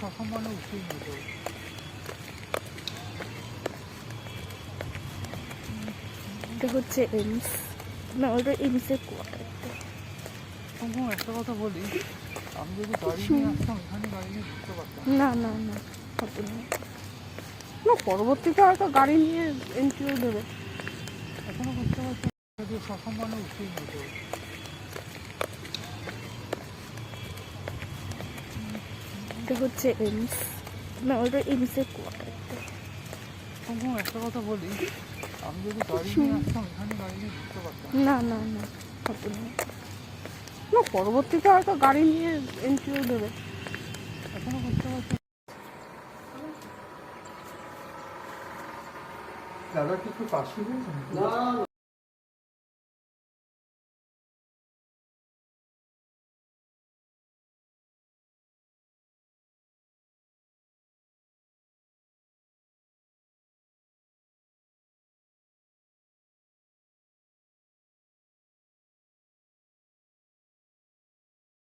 সসম্মানে উচিত হতো। এটা হচ্ছে এমস, না ওটা এমসের কোয়ার্টারটা। তবু একটা কথা বলি, আমি যদি গাড়ি নিয়ে আসতাম এখানে গাড়ি নিয়ে ঢুকতে পারতাম। না না না, হবে না। না, পরবর্তীতে হয়তো গাড়ি নিয়ে এন্ট্রিও দেবে। এখনো বুঝতে পারছি যে সসম্মানে উচিত হতো। এটা হচ্ছে এমস, না ওটা এমসের কোয়ার্টারটা। তবু একটা কথা বলি, আমি যদি গাড়ি নিয়ে আসতাম এখানে গাড়ি নিয়ে ঢুকতে পারতাম। না না না, হবে না। না, পরবর্তীতে হয়তো গাড়ি নিয়ে এন্ট্রিও দেবে। এখনো বুঝতে পারছি। দাদা কি একটু কাশি হয়েছে?